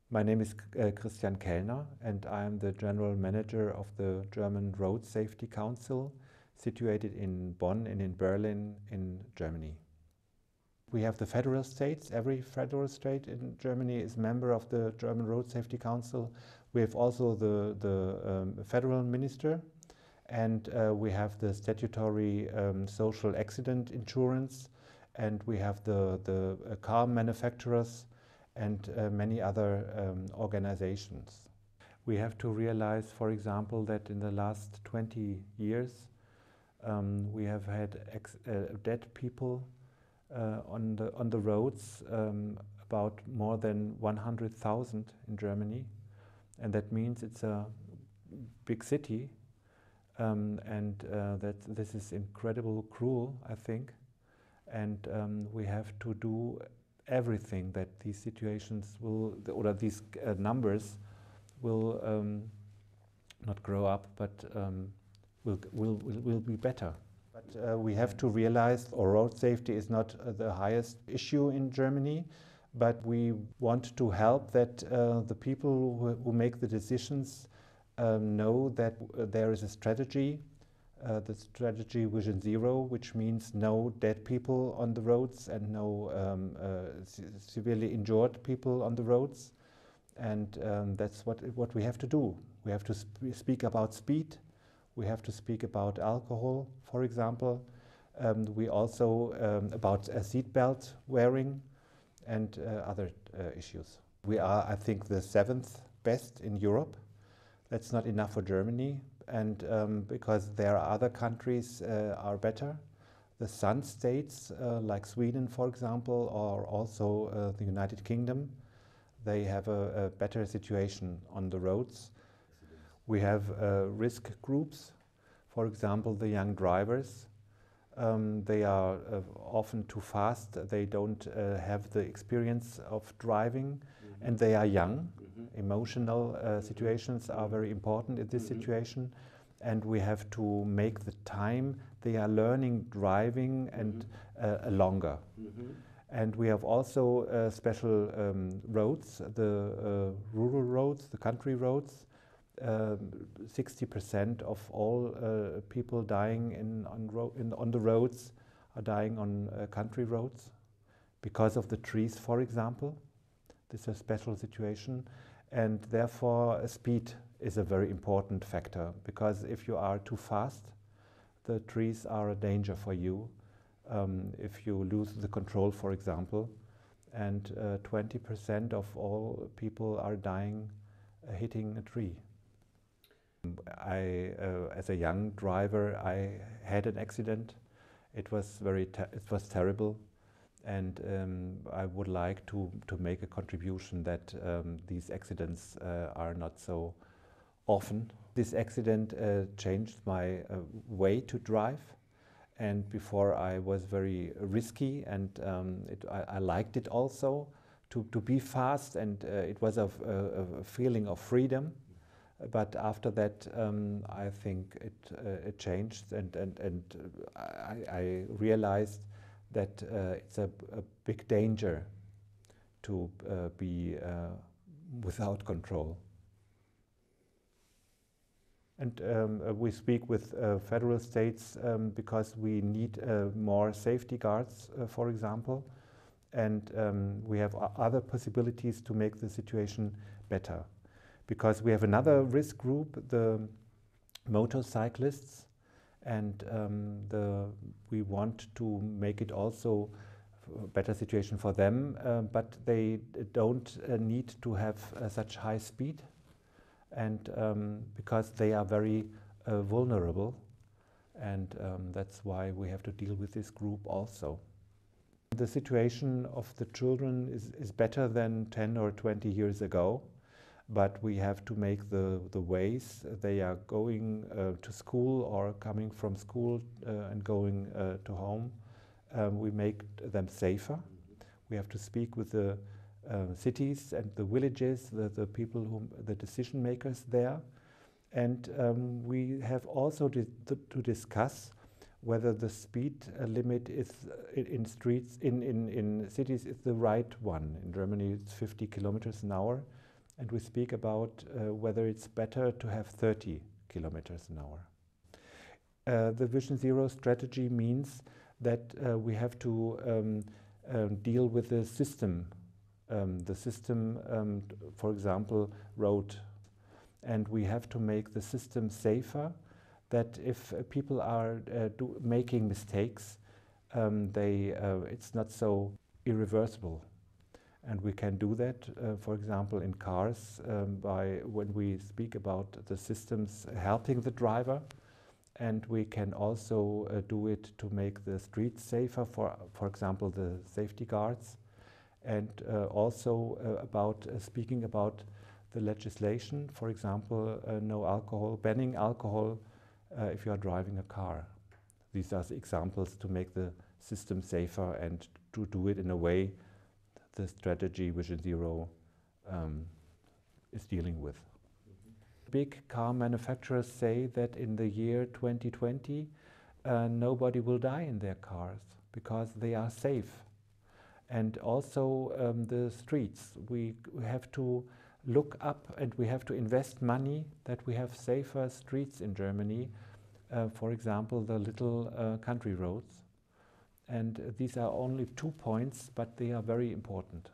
My name is Christian Kellner, and I am the General Manager of the German Road Safety Council, situated in Bonn and in Berlin in Germany. We have the federal states. Every federal state in Germany is member of the German Road Safety Council. We have also the federal minister, and we have the statutory social accident insurance, and we have the car manufacturers and many other organizations. We have to realize, for example, that in the last 20 years we have had dead people on the roads, about more than 100,000 in Germany, and that means it's a big city, and that this is incredibly cruel, I think, and we have to do everything that these situations will, or these numbers will not grow up, but will be better. But we have to realize road safety is not the highest issue in Germany, but we want to help that the people who make the decisions know that there is a strategy, the strategy Vision Zero, which means no dead people on the roads and no severely injured people on the roads. And that's what we have to do. We have to speak about speed. We have to speak about alcohol, for example. We also about seatbelt wearing and other issues. We are, I think, the 7th best in Europe. That's not enough for Germany, and because there are other countries are better. The Sun states, like Sweden, for example, or also the United Kingdom, they have a better situation on the roads. We have risk groups, for example, the young drivers. They are often too fast. They don't have the experience of driving, and they are young. Emotional situations are very important in this situation, and we have to make the time they are learning driving and longer. And we have also special roads, the rural roads, the country roads. 60% of all people dying on the roads are dying on country roads because of the trees, for example. This is a special situation, and therefore speed is a very important factor, because if you are too fast, the trees are a danger for you if you lose the control, for example, and 20% of all people are dying hitting a tree. As a young driver, I had an accident. It was terrible, and I would like to make a contribution that these accidents are not so often. This accident changed my way to drive, and before I was very risky, and I liked it also to be fast, and it was a feeling of freedom. But after that, I think it changed, and I realized that it's a big danger to be without control. And we speak with federal states because we need more safety guards, for example, and we have other possibilities to make the situation better. Because we have another risk group, the motorcyclists, and we want to make it also a better situation for them, but they don't need to have such high speed, and because they are very vulnerable, and that's why we have to deal with this group also. The situation of the children is better than 10 or 20 years ago. But we have to make the ways they are going to school or coming from school and going to home. We make them safer. We have to speak with the cities and the villages, the people, the decision makers there. And we have also to discuss whether the speed limit is in cities is the right one. In Germany it's 50 kilometers an hour. and we speak about whether it's better to have 30 kilometers an hour. The Vision Zero strategy means that we have to deal with the system, for example, road. And we have to make the system safer, that if people are making mistakes, it's not so irreversible. And we can do that, for example, in cars, by when we speak about the systems helping the driver. And we can also do it to make the streets safer, for example, the safety guards. And also speaking about the legislation, for example, no alcohol, banning alcohol if you are driving a car. These are the examples to make the system safer and to do it in a way the strategy Vision Zero is dealing with. Big car manufacturers say that in the year 2020 nobody will die in their cars because they are safe. And also the streets, we have to look up and we have to invest money that we have safer streets in Germany, for example the little country roads. And these are only 2 points, but they are very important.